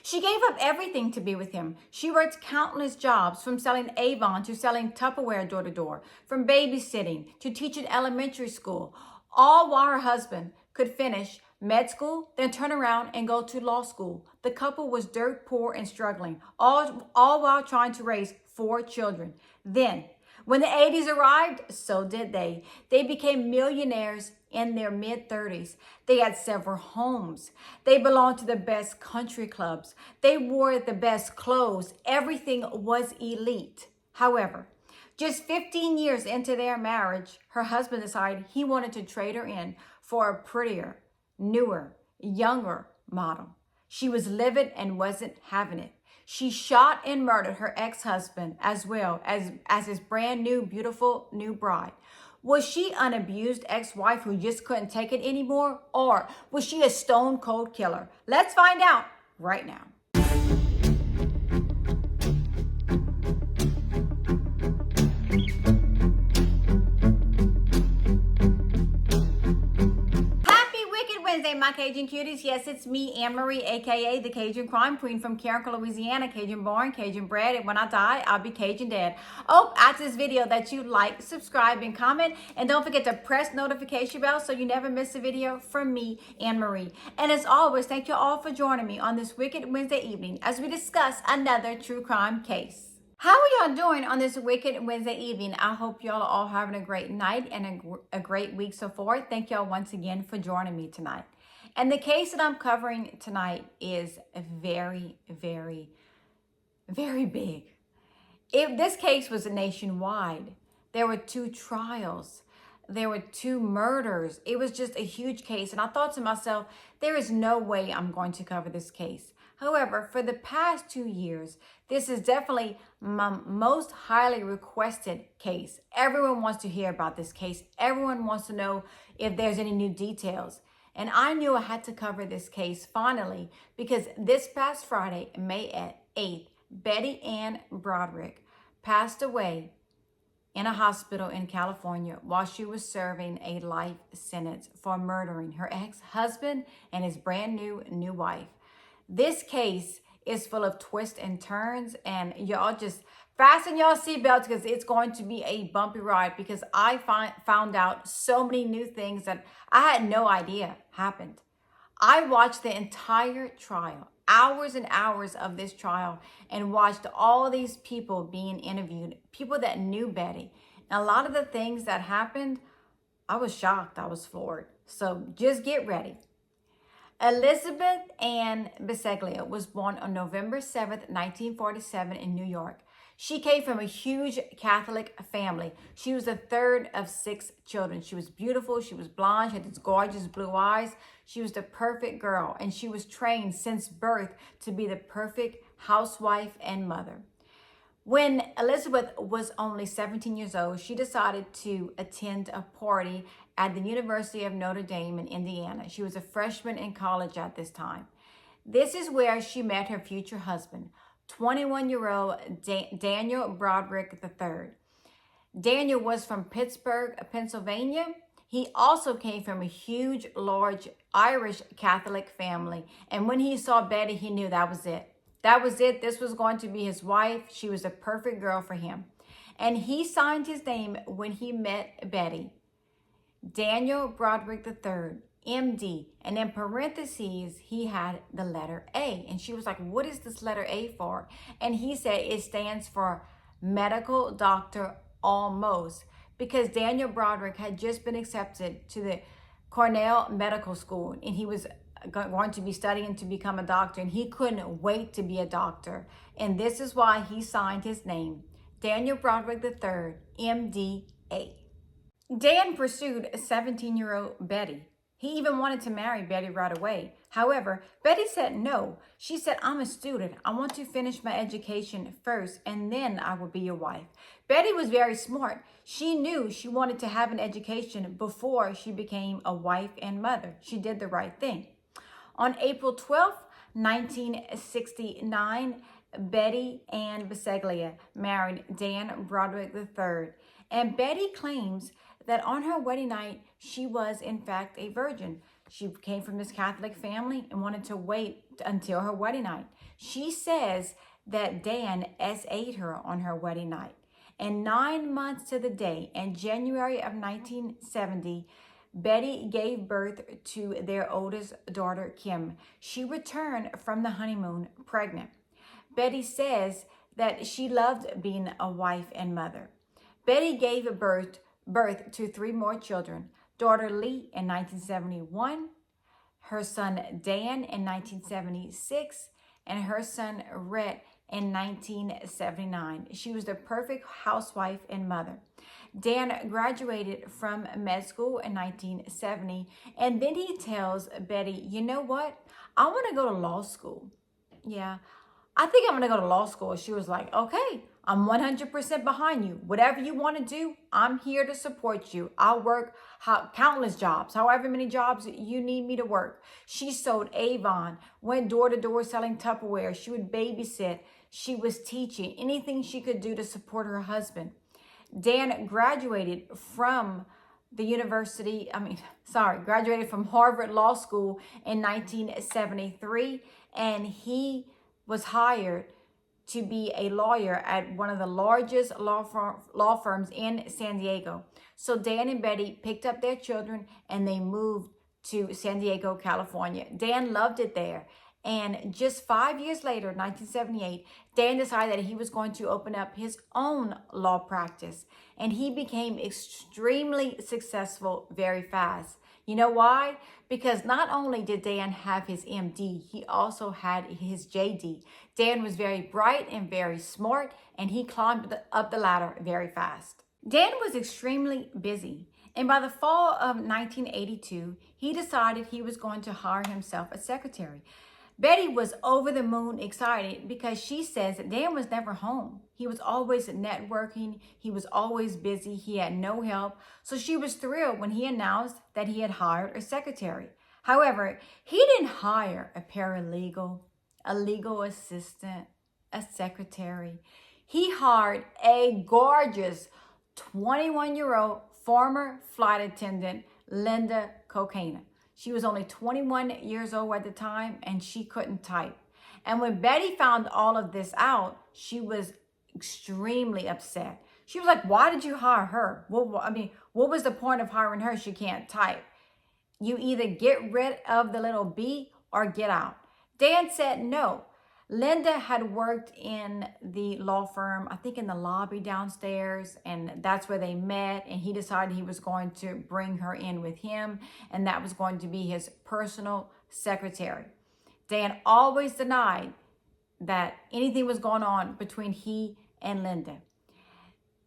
She gave up everything to be with him. She worked countless jobs, from selling Avon to selling Tupperware door to door, from babysitting to teaching elementary school, all while her husband could finish med school, then turn around and go to law school. The couple was dirt poor and struggling, all while trying to raise 4 children. Then, when the 80s arrived, so did they. They became millionaires in their mid-30s. They had several homes. They belonged to the best country clubs. They wore the best clothes. Everything was elite. However, just 15 years into their marriage, her husband decided he wanted to trade her in for a prettier, newer, younger model. She was livid and wasn't having it. She shot and murdered her ex-husband as well as his brand new, beautiful new bride. Was she an abused ex-wife who just couldn't take it anymore? Or was she a stone cold killer? Let's find out right now. Wednesday, my Cajun cuties. Yes, it's me, Anne-Marie, aka the Cajun Crime Queen from Carriacou, Louisiana. Cajun born, Cajun bred, and when I die, I'll be Cajun dead. Oh, after this video that you like, subscribe, and comment, and don't forget to press notification bell so you never miss a video from me, Anne-Marie. And as always, thank you all for joining me on this Wicked Wednesday evening as we discuss another true crime case. How are y'all doing on this Wicked Wednesday evening? I hope y'all are all having a great night and a great week so far. Thank y'all once again for joining me tonight. And the case that I'm covering tonight is very, very, very big. This case was nationwide. There were 2 trials. There were 2 murders. It was just a huge case. And I thought to myself, there is no way I'm going to cover this case. However, for the past 2 years, this is definitely my most highly requested case. Everyone wants to hear about this case. Everyone wants to know if there's any new details. And I knew I had to cover this case finally because this past Friday, May 8th, Betty Ann Broderick passed away in a hospital in California while she was serving a life sentence for murdering her ex-husband and his brand new wife. This case is full of twists and turns, and y'all just fasten your seatbelts because it's going to be a bumpy ride because I found out so many new things that I had no idea happened. I watched the entire trial, hours and hours of this trial, and watched all these people being interviewed, people that knew Betty. And a lot of the things that happened, I was shocked, I was floored. So just get ready. Elizabeth Ann Biseglia was born on November 7th, 1947 in New York. She came from a huge Catholic family. She was the 3rd of 6 children. She was beautiful. She was blonde. She had these gorgeous blue eyes. She was the perfect girl, and she was trained since birth to be the perfect housewife and mother. When Elizabeth was only 17 years old, she decided to attend a party at the University of Notre Dame in Indiana. She was a freshman in college at this time. This is where she met her future husband, 21-year-old Daniel Broderick III. Daniel was from Pittsburgh, Pennsylvania. He also came from a huge, large Irish Catholic family. And when he saw Betty, he knew that was it. That was it. This was going to be his wife. She was a perfect girl for him. And he signed his name when he met Betty. Daniel Broderick III, MD. And in parentheses, he had the letter A. And she was like, what is this letter A for? And he said it stands for medical doctor almost. Because Daniel Broderick had just been accepted to the Cornell Medical School. And he was going to be studying to become a doctor, and he couldn't wait to be a doctor. And this is why he signed his name, Daniel Broderick III, MD.A. Dan pursued 17-year-old Betty. He even wanted to marry Betty right away. However, Betty said no. She said, I'm a student. I want to finish my education first, and then I will be your wife. Betty was very smart. She knew she wanted to have an education before she became a wife and mother. She did the right thing. On April 12, 1969, Betty Ann Biseglia married Dan Broderick III. And Betty claims that on her wedding night, she was in fact a virgin. She came from this Catholic family and wanted to wait until her wedding night. She says that Dan SA'd her on her wedding night. And 9 months to the day, in January of 1970, Betty gave birth to their oldest daughter, Kim. She returned from the honeymoon pregnant. Betty says that she loved being a wife and mother. Betty gave birth to 3 more children. Daughter Lee in 1971, her son Dan in 1976, and her son Rhett in 1979. She was the perfect housewife and mother. Dan graduated from med school in 1970, and then he tells Betty, you know what? I want to go to law school. Yeah, I think I'm going to go to law school. She was like, okay, I'm 100% behind you. Whatever you want to do, I'm here to support you. I'll work countless jobs, however many jobs you need me to work. She sold Avon, went door to door selling Tupperware. She would babysit. She was teaching, anything she could do to support her husband. Dan graduated from graduated from Harvard Law School in 1973, and he was hired to be a lawyer at one of the largest law firms in San Diego. So Dan and Betty picked up their children and they moved to San Diego, California. Dan loved it there. And just 5 years later, 1978, Dan decided that he was going to open up his own law practice. And he became extremely successful very fast. You know why? Because not only did Dan have his MD, he also had his JD. Dan was very bright and very smart, and he climbed up the ladder very fast. Dan was extremely busy. And by the fall of 1982, he decided he was going to hire himself a secretary. Betty was over the moon excited because she says that Dan was never home. He was always networking. He was always busy. He had no help. So she was thrilled when he announced that he had hired a secretary. However, he didn't hire a paralegal, a legal assistant, a secretary. He hired a gorgeous 21-year-old former flight attendant, Linda Cocaina. She was only 21 years old at the time, and she couldn't type. And when Betty found all of this out, she was extremely upset. She was like, why did you hire her? What was the point of hiring her? She can't type. You either get rid of the little B or get out. Dan said no. Linda had worked in the law firm, I think in the lobby downstairs, and that's where they met, and he decided he was going to bring her in with him, and that was going to be his personal secretary. Dan always denied that anything was going on between he and Linda.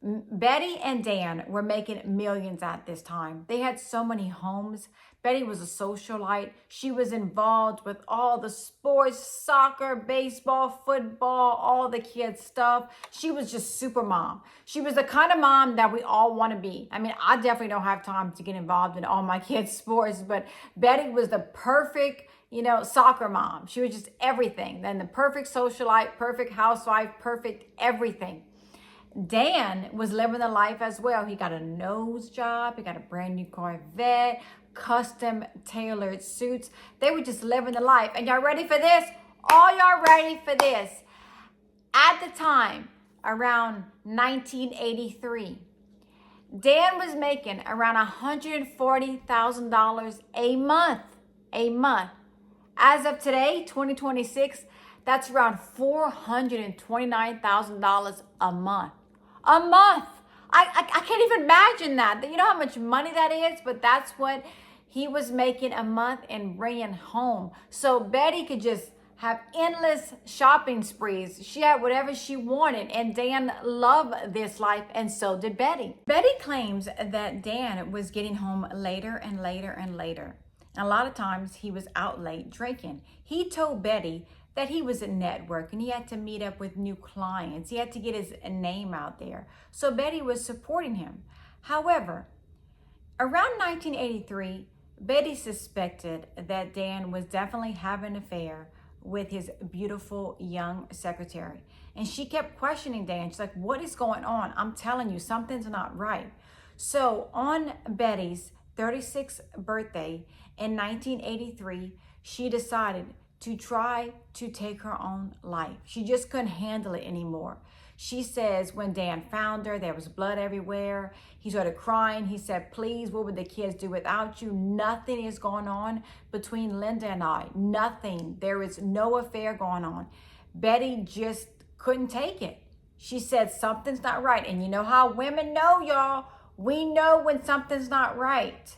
Betty and Dan were making millions at this time. They had so many homes. Betty was a socialite. She was involved with all the sports, soccer, baseball, football, all the kids' stuff. She was just super mom. She was the kind of mom that we all want to be. I mean, I definitely don't have time to get involved in all my kids' sports, but Betty was the perfect, soccer mom. She was just everything. Then the perfect socialite, perfect housewife, perfect everything. Dan was living the life as well. He got a nose job. He got a brand new Corvette, custom tailored suits. They were just living the life. And y'all ready for this? All y'all ready for this? At the time, around 1983, Dan was making around $140,000 a month. As of today, 2026, that's around $429,000 a month. A month. I can't even imagine that. You know how much money that is? But that's what he was making a month and bringing home. So Betty could just have endless shopping sprees. She had whatever she wanted, and Dan loved this life, and so did Betty. Betty claims that Dan was getting home later and later and later. A lot of times he was out late drinking. He told Betty that he was at network and he had to meet up with new clients. He had to get his name out there. So Betty was supporting him. However, around 1983, Betty suspected that Dan was definitely having an affair with his beautiful young secretary. And she kept questioning Dan. She's like, what is going on? I'm telling you, something's not right. So on Betty's 36th birthday in 1983, she decided to try to take her own life. She just couldn't handle it anymore. She says when Dan found her, there was blood everywhere. He started crying. He said, please, what would the kids do without you? Nothing is going on between Linda and I. Nothing. There is no affair going on. Betty just couldn't take it. She said, something's not right. And you know how women know, y'all. We know when something's not right.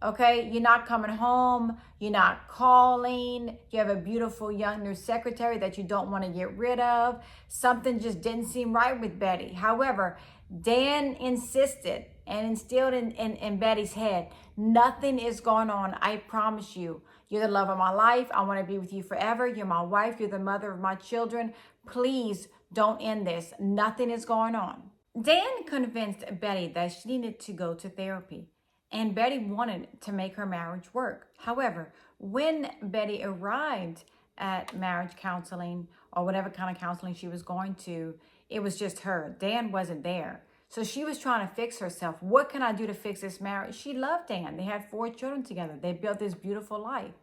Okay, you're not coming home, you're not calling, you have a beautiful young new secretary that you don't want to get rid of. Something just didn't seem right with Betty. However, Dan insisted and instilled in Betty's head, nothing is going on. I promise you, you're the love of my life. I want to be with you forever. You're my wife. You're the mother of my children. Please don't end this. Nothing is going on. Dan convinced Betty that she needed to go to therapy. And Betty wanted to make her marriage work. However, when Betty arrived at marriage counseling or whatever kind of counseling she was going to, it was just her. Dan wasn't there. So she was trying to fix herself. What can I do to fix this marriage? She loved Dan. They had 4 children together. They built this beautiful life.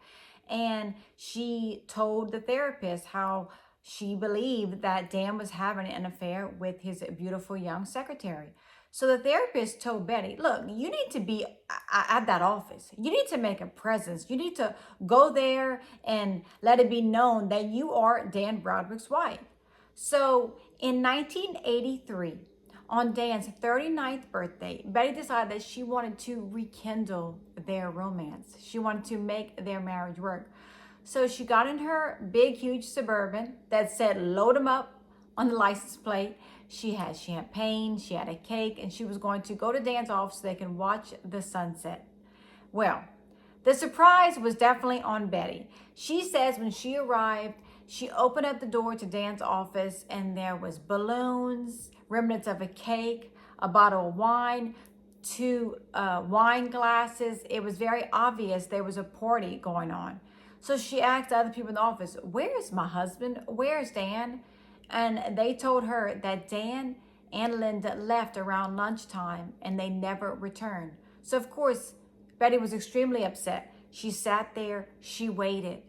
And she told the therapist how she believed that Dan was having an affair with his beautiful young secretary. So the therapist told Betty, look, you need to be at that office. You need to make a presence. You need to go there and let it be known that you are Dan Broderick's wife. So in 1983, on Dan's 39th birthday, Betty decided that she wanted to rekindle their romance. She wanted to make their marriage work. So she got in her big, huge Suburban that said, load them up on the license plate. She had champagne, she had a cake, and she was going to go to Dan's office so they can watch the sunset. Well, the surprise was definitely on Betty. She says when she arrived, she opened up the door to Dan's office and there was balloons, remnants of a cake, a bottle of wine, 2 wine glasses. It was very obvious there was a party going on. So she asked other people in the office, where's my husband? Where's Dan? And they told her that Dan and Linda left around lunchtime and they never returned. So of course, Betty was extremely upset. She sat there, she waited.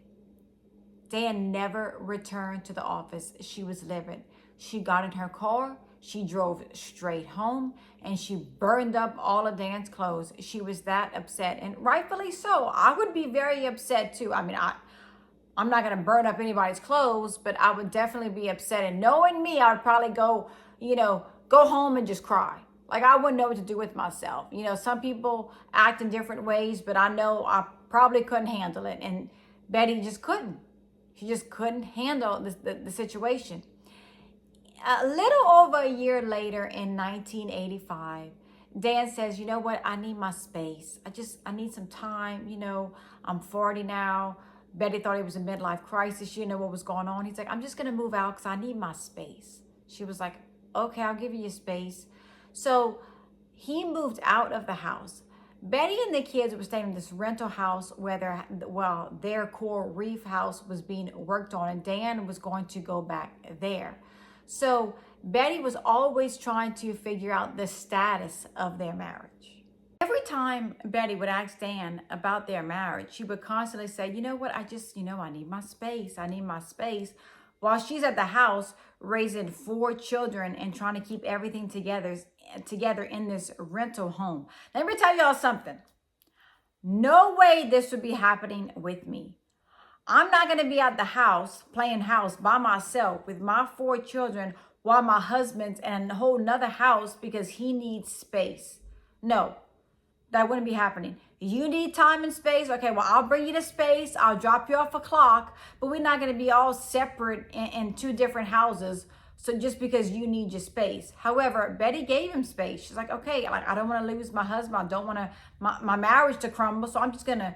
Dan never returned to the office. She was livid. She got in her car, she drove straight home, and she burned up all of Dan's clothes. She was that upset, and rightfully so. I would be very upset too. I mean, I'm not going to burn up anybody's clothes, but I would definitely be upset. And knowing me, I would probably go home and just cry. Like, I wouldn't know what to do with myself. Some people act in different ways, but I know I probably couldn't handle it. And Betty just couldn't. She just couldn't handle the situation. A little over a year later in 1985, Dan says, you know what? I need my space. I need some time. I'm 40 now. Betty thought it was a midlife crisis. She didn't know what was going on. He's like, I'm just going to move out because I need my space. She was like, okay, I'll give you your space. So he moved out of the house. Betty and the kids were staying in this rental house where their coral reef house was being worked on, and Dan was going to go back there. So Betty was always trying to figure out the status of their marriage. Every time Betty would ask Dan about their marriage, she would constantly say, you know what, I need my space. I need my space. While she's at the house raising 4 children and trying to keep everything together in this rental home. Let me tell y'all something. No way this would be happening with me. I'm not going to be at the house playing house by myself with my 4 children while my husband's in a whole nother house because he needs space. No. That wouldn't be happening. You need time and space. Okay, well, I'll bring you the space. I'll drop you off a clock, but we're not going to be all separate in 2 different houses. So just because you need your space. However, Betty gave him space. She's like, okay, I don't want to lose my husband. I don't want my marriage to crumble. So I'm just going to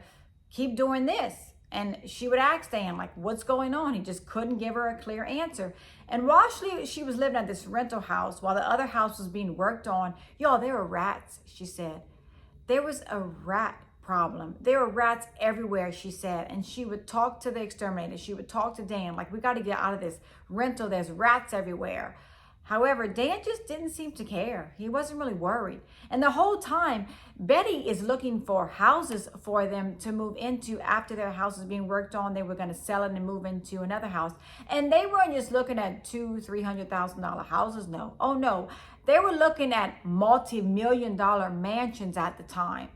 keep doing this. And she would ask Dan, like, what's going on? He just couldn't give her a clear answer. And while she was living at this rental house, while the other house was being worked on, y'all, there were rats, she said. There was a rat problem. There were rats everywhere, she said. And she would talk to the exterminator. She would talk to Dan, like, we got to get out of this rental. There's rats everywhere. However, Dan just didn't seem to care. He wasn't really worried. And the whole time, Betty is looking for houses for them to move into after their house is being worked on. They were going to sell it and move into another house. And they weren't just looking at $200,000-$300,000 houses. No. Oh, no. They were looking at multi-million-dollar mansions at the time.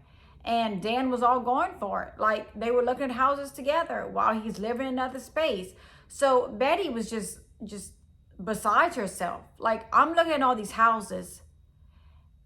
And Dan was all going for it. Like, they were looking at houses together while he's living in another space. So Betty was just besides herself. Like, I'm looking at all these houses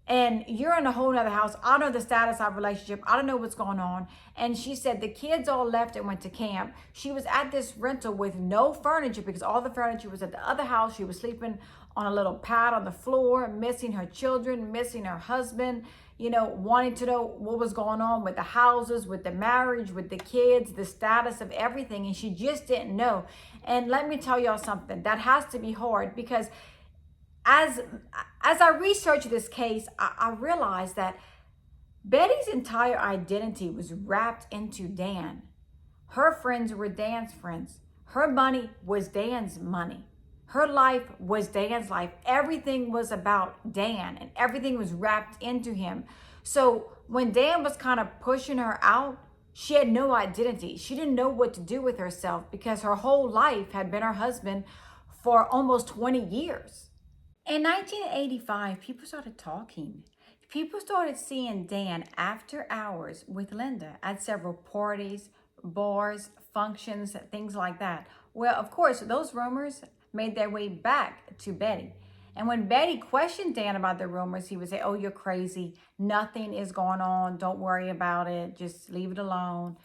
and you're in a whole nother house. I don't know the status of our relationship. I don't know what's going on. And she said the kids all left and went to camp. She was at this rental with no furniture because all the furniture was at the other house. She was sleeping on a little pad on the floor, missing her children, missing her husband, wanting to know what was going on with the houses, with the marriage, with the kids, the status of everything. And she just didn't know. And let me tell y'all something, that has to be hard, because as I researched this case, I realized that Betty's entire identity was wrapped into Dan. Her friends were Dan's friends. Her money was Dan's money. Her life was Dan's life. Everything was about Dan, and everything was wrapped into him. So when Dan was kind of pushing her out, she had no identity. She didn't know what to do with herself because her whole life had been her husband for almost 20 years. In 1985, people started talking. People started seeing Dan after hours with Linda at several parties, bars, functions, things like that. Well, of course, those rumors made their way back to Betty. And when Betty questioned Dan about the rumors, he would say, "Oh, you're crazy. Nothing is going on. Don't worry about it. Just leave it alone.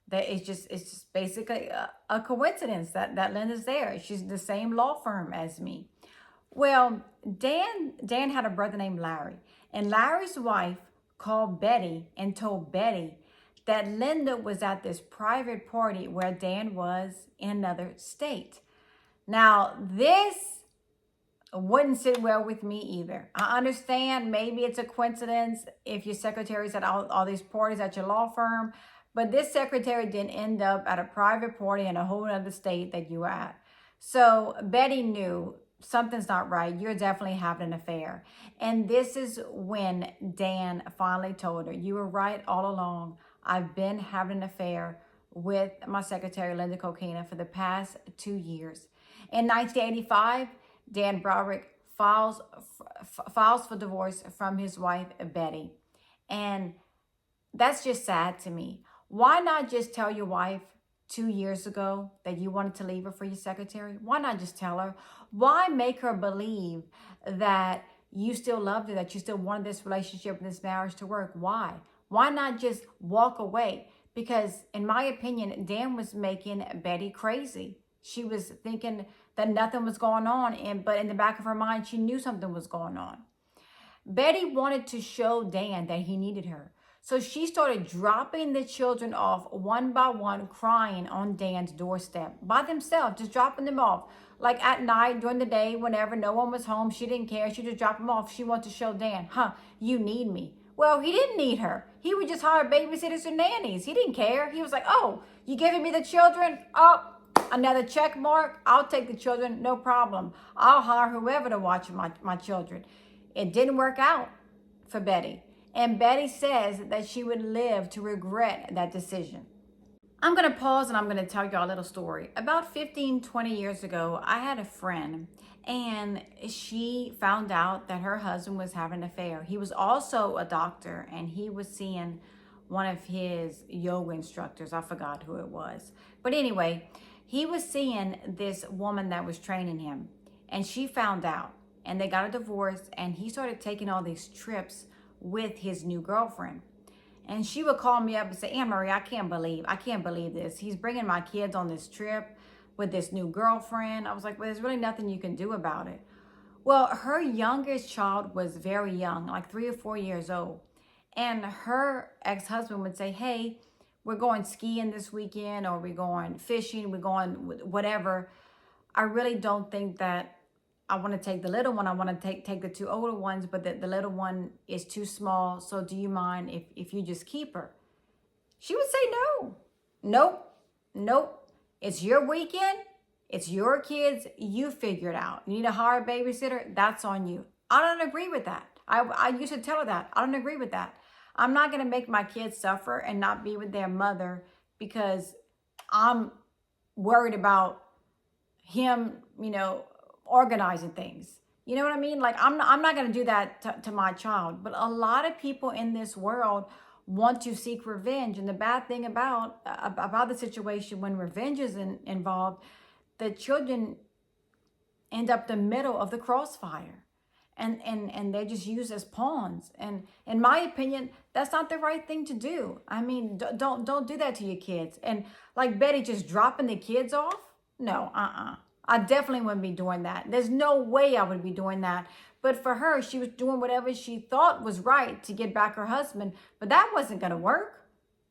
That it's just basically a coincidence that Linda's there. She's the same law firm as me." Well, Dan had a brother named Larry, and Larry's wife called Betty and told Betty that Linda was at this private party where Dan was in another state. Now, this wouldn't sit well with me either. I understand maybe it's a coincidence if your secretary's at all these parties at your law firm, but this secretary didn't end up at a private party in a whole other state that you were at. So Betty knew something's not right. You're definitely having an affair. And this is when Dan finally told her, "You were right all along. I've been having an affair with my secretary, Linda Coquina, for the past 2 years." In 1985, Dan Broderick files for divorce from his wife, Betty. And that's just sad to me. Why not just tell your wife 2 years ago that you wanted to leave her for your secretary? Why not just tell her? Why make her believe that you still loved her, that you still wanted this relationship and this marriage to work? Why? Why not just walk away? Because in my opinion, Dan was making Betty crazy. She was thinking that nothing was going on, but in the back of her mind, she knew something was going on. Betty wanted to show Dan that he needed her. So she started dropping the children off one by one, crying on Dan's doorstep by themselves, just dropping them off. Like at night, during the day, whenever no one was home, she didn't care. She just dropped them off. She wanted to show Dan, you need me. Well, he didn't need her. He would just hire babysitters and nannies. He didn't care. He was like, "Oh, you giving me the children? Oh, another check mark? I'll take the children, no problem. I'll hire whoever to watch my children." It didn't work out for Betty. And Betty says that she would live to regret that decision. I'm going to pause and I'm going to tell you a little story. About 15, 20 years ago, I had a friend and she found out that her husband was having an affair. He was also a doctor and he was seeing one of his yoga instructors. I forgot who it was. But anyway, he was seeing this woman that was training him and she found out and they got a divorce and he started taking all these trips with his new girlfriend. And she would call me up and say, "Anne-Marie, I can't believe this. He's bringing my kids on this trip with this new girlfriend." I was like, "Well, there's really nothing you can do about it." Well, her youngest child was very young, like 3 or 4 years old. And her ex-husband would say, "Hey, we're going skiing this weekend, or we're going fishing, we're going whatever. I really don't think that I want to take the little one. I want to take the 2 older ones, but the little one is too small. So do you mind if you just keep her?" She would say no. Nope. It's your weekend. It's your kids, you figure it out. You need to hire a babysitter, that's on you. I don't agree with that. I used to tell her that. I don't agree with that. I'm not going to make my kids suffer and not be with their mother because I'm worried about him, organizing things. You know what I mean? Like, I'm not going to do that to my child. But a lot of people in this world want to seek revenge. And the bad thing about the situation when revenge is involved, the children end up the middle of the crossfire. And they're just used as pawns. And in my opinion, that's not the right thing to do. I mean, don't do that to your kids. And like Betty just dropping the kids off? No, I definitely wouldn't be doing that. There's no way I would be doing that. But for her, she was doing whatever she thought was right to get back her husband. But that wasn't going to work.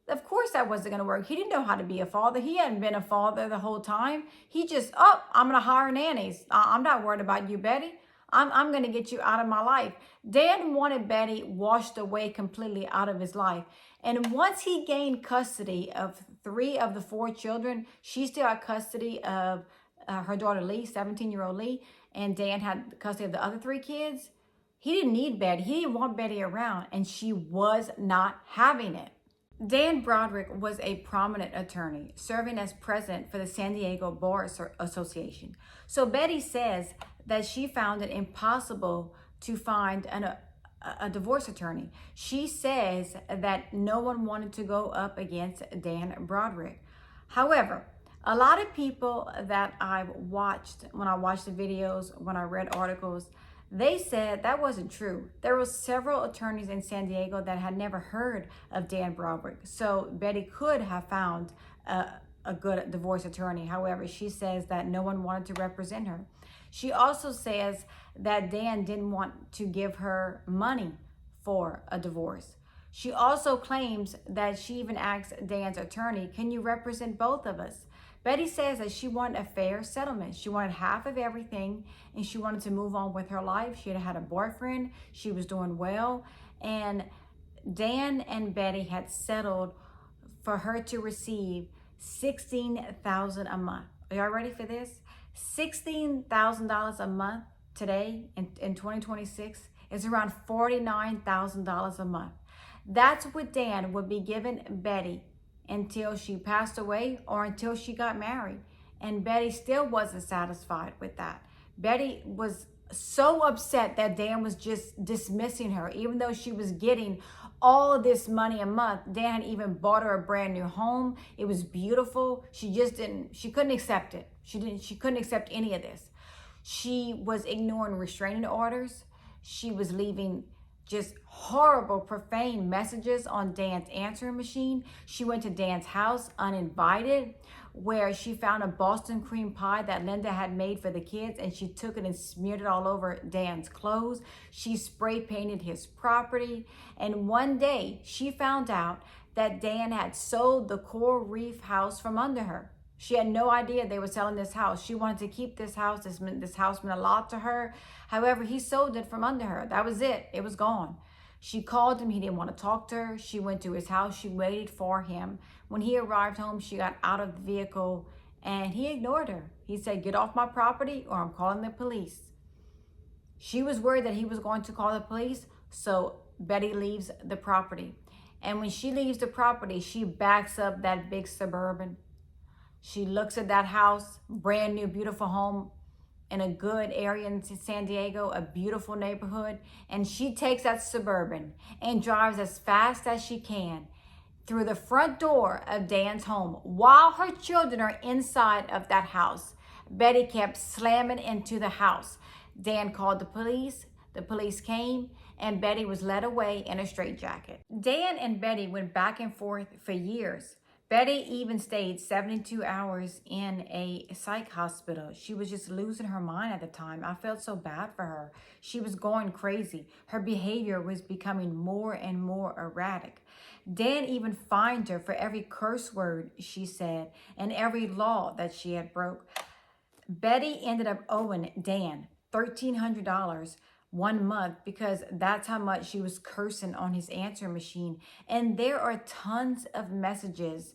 Of course that wasn't going to work. He didn't know how to be a father. He hadn't been a father the whole time. He just, I'm going to hire nannies. I'm not worried about you, Betty. I'm going to get you out of my life. Dan wanted Betty washed away completely out of his life. And once he gained custody of 3 of the 4 children, she still had custody of her daughter Lee, 17-year-old Lee, and Dan had custody of the other 3 kids. He didn't need Betty. He didn't want Betty around, and she was not having it. Dan Broderick was a prominent attorney, serving as president for the San Diego Bar Association. So Betty says that she found it impossible to find a divorce attorney. She says that no one wanted to go up against Dan Broderick. However, a lot of people that I've watched, when I watched the videos, when I read articles, they said that wasn't true. There were several attorneys in San Diego that had never heard of Dan Broderick. So Betty could have found a good divorce attorney. However, she says that no one wanted to represent her. She also says that Dan didn't want to give her money for a divorce. She also claims that she even asked Dan's attorney, can you represent both of us? Betty says that she wanted a fair settlement. She wanted half of everything, and she wanted to move on with her life. She had a boyfriend. She was doing well. And Dan and Betty had settled for her to receive $16,000 a month. Are y'all ready for this? $16,000 a month today in 2026 is around $49,000 a month. That's what Dan would be giving Betty until she passed away or until she got married. And Betty still wasn't satisfied with that. Betty was so upset that Dan was just dismissing her, even though she was getting all of this money a month. Dan had even bought her a brand new home. It was beautiful. She couldn't accept it. She couldn't accept any of this. She was ignoring restraining orders. She was leaving just horrible, profane messages on Dan's answering machine. She went to Dan's house uninvited, where she found a Boston cream pie that Linda had made for the kids, and she took it and smeared it all over Dan's clothes. She spray painted his property. And one day she found out that Dan had sold the Coral Reef house from under her. She had no idea they were selling this house. She wanted to keep this house. This house meant a lot to her. However, he sold it from under her. That was it. It was gone. She called him. He didn't want to talk to her. She went to his house. She waited for him. When he arrived home, she got out of the vehicle and he ignored her. He said, get off my property or I'm calling the police. She was worried that he was going to call the police. So Betty leaves the property. And when she leaves the property, she backs up that big Suburban. She looks at that house, brand new, beautiful home in a good area in San Diego, a beautiful neighborhood. And she takes that Suburban and drives as fast as she can through the front door of Dan's home while her children are inside of that house. Betty kept slamming into the house. Dan called the police. The police came and Betty was led away in a straitjacket. Dan and Betty went back and forth for years. Betty even stayed 72 hours in a psych hospital. She was just losing her mind at the time. I felt so bad for her. She was going crazy. Her behavior was becoming more and more erratic. Dan even fined her for every curse word she said and every law that she had broke. Betty ended up owing Dan $1,300 1 month because that's how much she was cursing on his answer machine. And there are tons of messages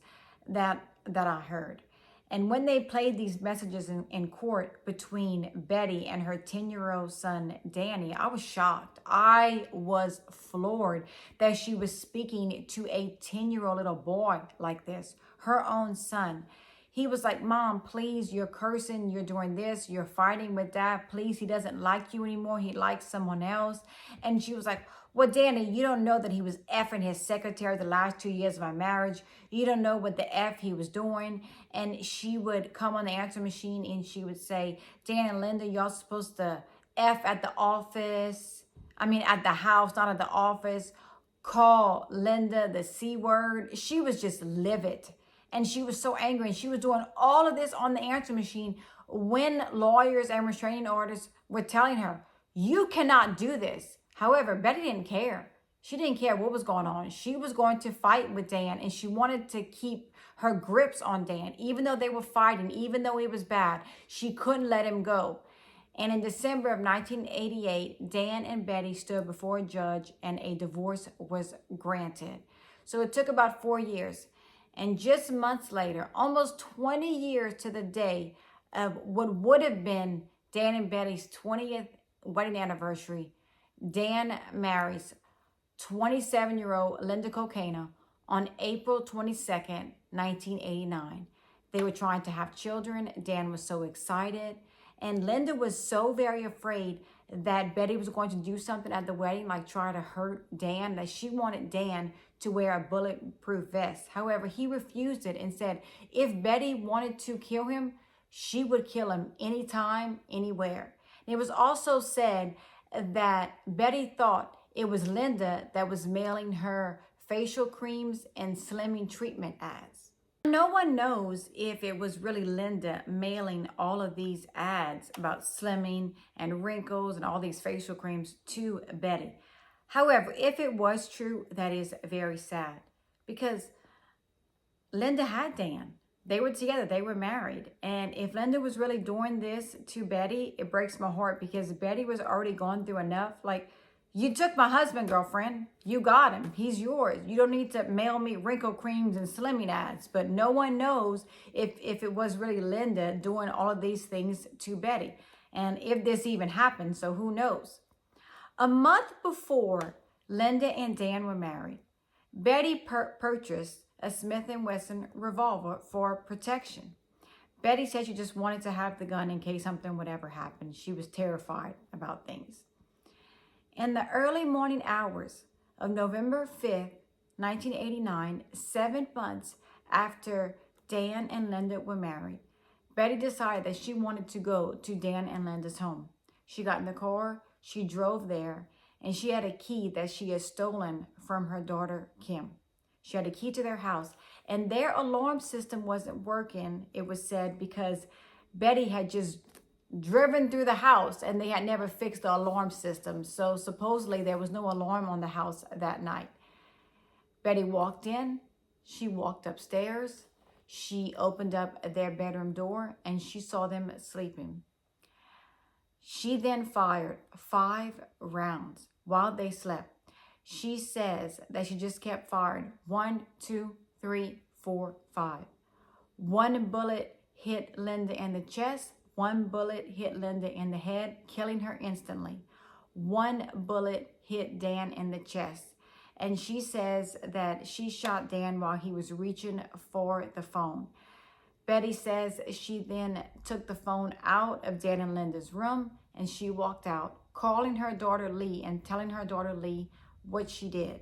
that I heard. And when they played these messages in court between Betty and her 10-year-old son, Danny, I was shocked. I was floored that she was speaking to a 10-year-old little boy like this, her own son. He was like, Mom, please, you're cursing, you're doing this, you're fighting with Dad. Please, he doesn't like you anymore. He likes someone else. And she was like, well, Danny, you don't know that he was effing his secretary the last 2 years of our marriage. You don't know what the F he was doing. And she would come on the answer machine and she would say, Dan and Linda, y'all supposed to F at the office. At the house, not at the office. Call Linda the C word. She was just livid. And she was so angry. And she was doing all of this on the answer machine when lawyers and restraining orders were telling her, you cannot do this. However, Betty didn't care. She didn't care what was going on. She was going to fight with Dan, and she wanted to keep her grips on Dan. Even though they were fighting, even though he was bad, she couldn't let him go. And in December of 1988, Dan and Betty stood before a judge and a divorce was granted. So it took about 4 years. And just months later, almost 20 years to the day of what would have been Dan and Betty's 20th wedding anniversary, Dan marries 27-year-old Linda Cocaina on April 22nd, 1989. They were trying to have children. Dan was so excited. And Linda was so very afraid that Betty was going to do something at the wedding, like try to hurt Dan, that she wanted Dan to wear a bulletproof vest. However, he refused it and said if Betty wanted to kill him, she would kill him anytime, anywhere. And it was also said that Betty thought it was Linda that was mailing her facial creams and slimming treatment ads. No one knows if it was really Linda mailing all of these ads about slimming and wrinkles and all these facial creams to Betty. However, if it was true, that is very sad because Linda had Dan. They were together, they were married. And if Linda was really doing this to Betty, it breaks my heart because Betty was already gone through enough. Like, you took my husband, girlfriend. You got him. He's yours. You don't need to mail me wrinkle creams and slimming ads. But no one knows if it was really Linda doing all of these things to Betty. And if this even happened, so who knows? A month before Linda and Dan were married, Betty purchased a Smith & Wesson revolver for protection. Betty said she just wanted to have the gun in case something would ever happen. She was terrified about things. In the early morning hours of November 5th, 1989, 7 months after Dan and Linda were married, Betty decided that she wanted to go to Dan and Linda's home. She got in the car, she drove there, and she had a key that she had stolen from her daughter, Kim. She had a key to their house, and their alarm system wasn't working, it was said, because Betty had just driven through the house and they had never fixed the alarm system. So supposedly there was no alarm on the house that night. Betty walked in, she walked upstairs, she opened up their bedroom door and she saw them sleeping. She then fired 5 rounds while they slept. She says that she just kept firing. 1, 2, 3, 4, 5. 1 bullet hit Linda in the chest. 1 bullet hit Linda in the head, killing her instantly. 1 bullet hit Dan in the chest. And she says that she shot Dan while he was reaching for the phone. Betty says she then took the phone out of Dan and Linda's room and she walked out, calling her daughter Lee and telling her daughter Lee what she did.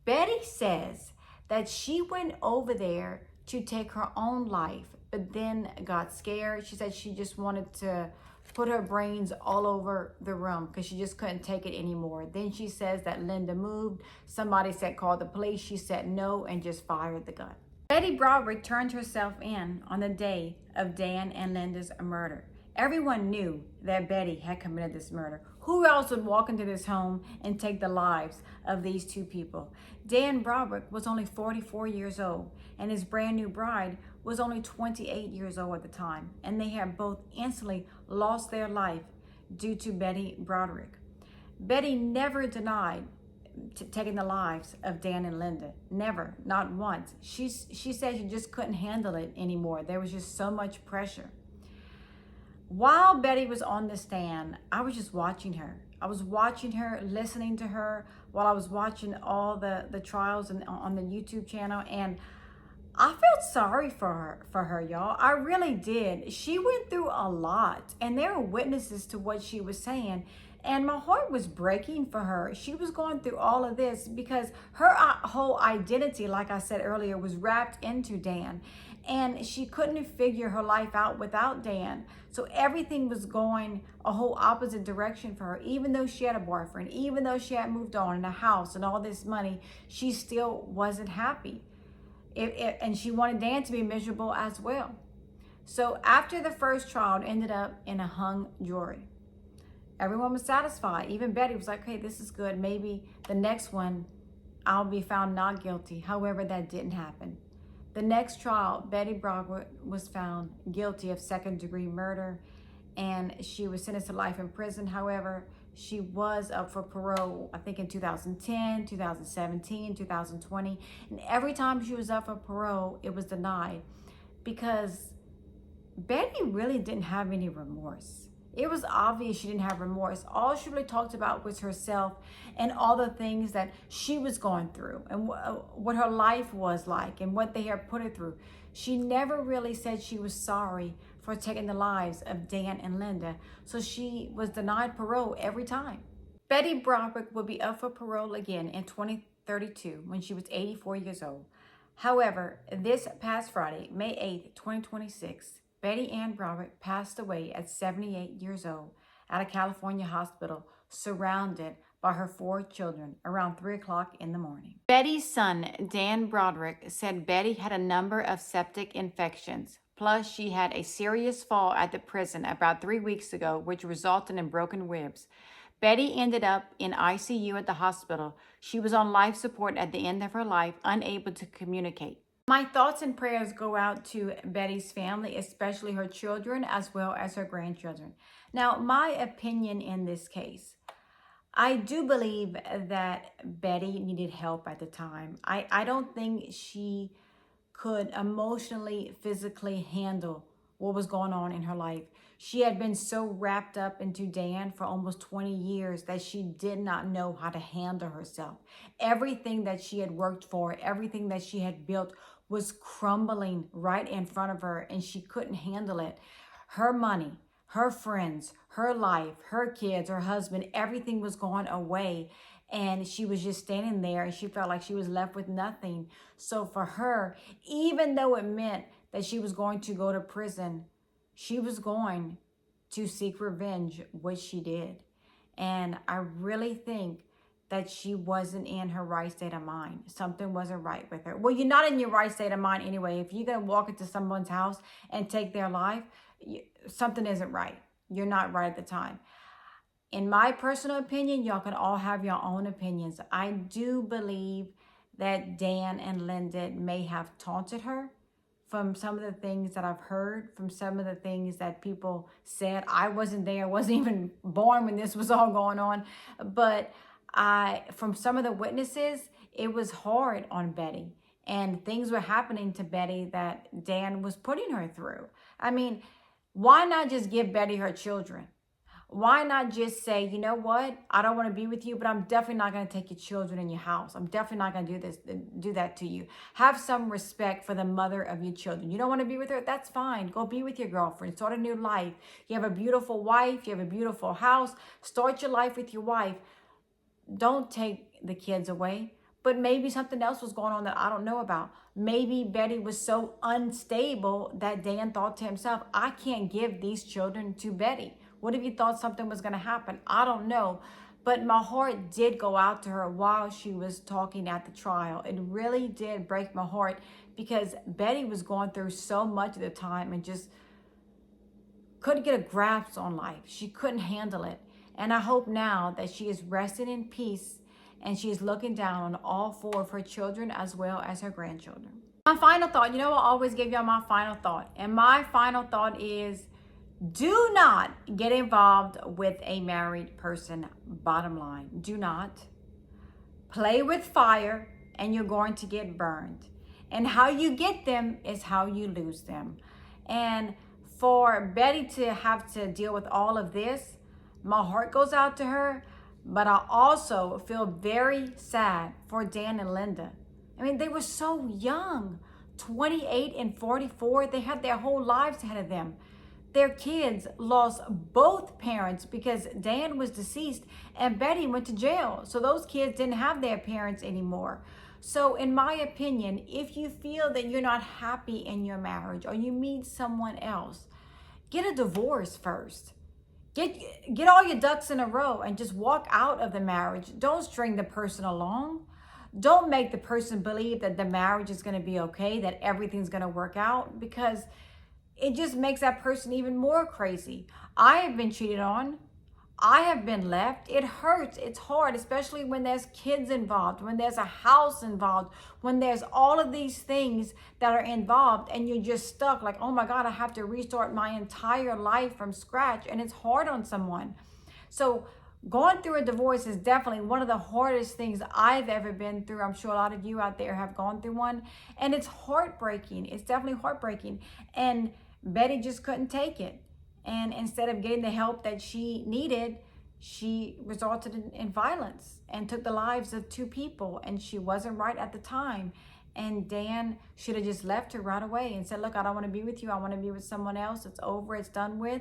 Betty says that she went over there to take her own life, but then got scared. She said she just wanted to put her brains all over the room because she just couldn't take it anymore. Then she says that Linda moved. Somebody said, call the police. She said no and just fired the gun. Betty Broderick turned herself in on the day of Dan and Linda's murder. Everyone knew that Betty had committed this murder. Who else would walk into this home and take the lives of these 2 people? Dan Broderick was only 44 years old, and his brand new bride was only 28 years old at the time, and they had both instantly lost their life due to Betty Broderick. Betty never denied taking the lives of Dan and Linda. Never, not once. She said she just couldn't handle it anymore. There was just so much pressure. While Betty was on the stand, I was just watching her. I was watching her, listening to her while I was watching all the trials on the YouTube channel, and I felt sorry for her, y'all. I really did. She went through a lot, and there were witnesses to what she was saying, and my heart was breaking for her. She was going through all of this because her whole identity, like I said earlier, was wrapped into Dan, and she couldn't figure her life out without Dan. So everything was going a whole opposite direction for her. Even though she had a boyfriend, even though she had moved on in a house and all this money, she still wasn't happy. And she wanted Dan to be miserable as well. So after the first trial, it ended up in a hung jury. Everyone was satisfied. Even Betty was like, hey, this is good. Maybe the next one, I'll be found not guilty. However, that didn't happen. The next trial, Betty Broderick was found guilty of second-degree murder, and she was sentenced to life in prison. However, she was up for parole, I think in 2010, 2017, 2020. And every time she was up for parole, it was denied because Betty really didn't have any remorse. It was obvious she didn't have remorse. All she really talked about was herself and all the things that she was going through and what her life was like and what they had put her through. She never really said she was sorry for taking the lives of Dan and Linda. So she was denied parole every time. Betty Broderick will be up for parole again in 2032 when she was 84 years old. However, this past Friday, May 8th, 2026, Betty Ann Broderick passed away at 78 years old at a California hospital, surrounded by her 4 children around 3 o'clock in the morning. Betty's son, Dan Broderick, said Betty had a number of septic infections. Plus, she had a serious fall at the prison about 3 weeks ago, which resulted in broken ribs. Betty ended up in ICU at the hospital. She was on life support at the end of her life, unable to communicate. My thoughts and prayers go out to Betty's family, especially her children, as well as her grandchildren. Now, my opinion in this case, I do believe that Betty needed help at the time. I don't think she could emotionally, physically handle what was going on in her life. She had been so wrapped up into Dan for almost 20 years that she did not know how to handle herself. Everything that she had worked for, everything that she had built was crumbling right in front of her, and she couldn't handle it. Her money, her friends, her life, her kids, her husband, everything was going away. And she was just standing there and she felt like she was left with nothing. So for her, even though it meant that she was going to go to prison, she was going to seek revenge, which she did. And I really think that she wasn't in her right state of mind. Something wasn't right with her. Well, you're not in your right state of mind anyway. If you're going to walk into someone's house and take their life, something isn't right. You're not right at the time. In my personal opinion, y'all can all have your own opinions. I do believe that Dan and Linda may have taunted her from some of the things that I've heard, from some of the things that people said. I wasn't there, wasn't even born when this was all going on. But from some of the witnesses, it was hard on Betty. And things were happening to Betty that Dan was putting her through. I mean, why not just give Betty her children? Why not just say, you know what? I don't want to be with you, but I'm definitely not going to take your children in your house. I'm definitely not going to do that to you. Have some respect for the mother of your children. You don't want to be with her? That's fine. Go be with your girlfriend. Start a new life. You have a beautiful wife. You have a beautiful house. Start your life with your wife. Don't take the kids away. But maybe something else was going on that I don't know about. Maybe Betty was so unstable that Dan thought to himself, I can't give these children to Betty. What if you thought something was going to happen? I don't know. But my heart did go out to her while she was talking at the trial. It really did break my heart because Betty was going through so much at the time and just couldn't get a grasp on life. She couldn't handle it. And I hope now that she is resting in peace and she is looking down on all 4 of her children as well as her grandchildren. My final thought, you know, I always give y'all my final thought. And my final thought is, do not get involved with a married person, bottom line. Do not. play with fire and you're going to get burned. And how you get them is how you lose them. And for Betty to have to deal with all of this, my heart goes out to her, but I also feel very sad for Dan and Linda. I mean, they were so young, 28 and 44. They had their whole lives ahead of them. Their kids lost both parents because Dan was deceased and Betty went to jail. So those kids didn't have their parents anymore. So in my opinion, if you feel that you're not happy in your marriage or you meet someone else, get a divorce first. Get all your ducks in a row and just walk out of the marriage. Don't string the person along. Don't make the person believe that the marriage is going to be okay, that everything's going to work out, because it just makes that person even more crazy. I have been cheated on. I have been left. It hurts. It's hard, especially when there's kids involved, when there's a house involved, when there's all of these things that are involved and you're just stuck like, oh my God, I have to restart my entire life from scratch. And it's hard on someone. So going through a divorce is definitely one of the hardest things I've ever been through. I'm sure a lot of you out there have gone through one. And it's heartbreaking. It's definitely heartbreaking. And Betty just couldn't take it. And instead of getting the help that she needed, she resorted in violence and took the lives of two people. And she wasn't right at the time. And Dan should have just left her right away and said, look, I don't want to be with you. I want to be with someone else. It's over. It's done with.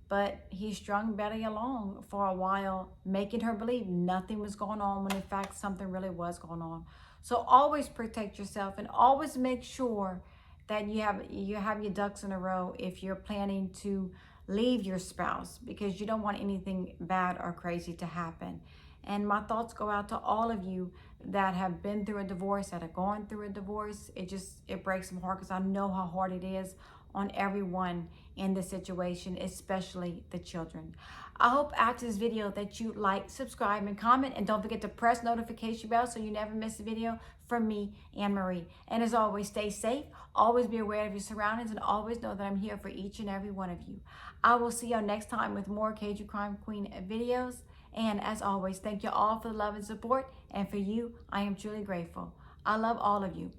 But he strung Betty along for a while, making her believe nothing was going on when in fact something really was going on. So always protect yourself and always make sure that you have your ducks in a row if you're planning to leave your spouse, because you don't want anything bad or crazy to happen. And my thoughts go out to all of you that have been through a divorce, that are going through a divorce. It breaks my heart because I know how hard it is on everyone in this situation, especially the children. I hope after this video that you like, subscribe, and comment, and don't forget to press notification bell so you never miss a video from me, Anne Marie. And as always, stay safe, always be aware of your surroundings, and always know that I'm here for each and every one of you. I will see you next time with more Cajun Crime Queen videos. And as always, thank you all for the love and support. And for you, I am truly grateful. I love all of you.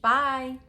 Bye.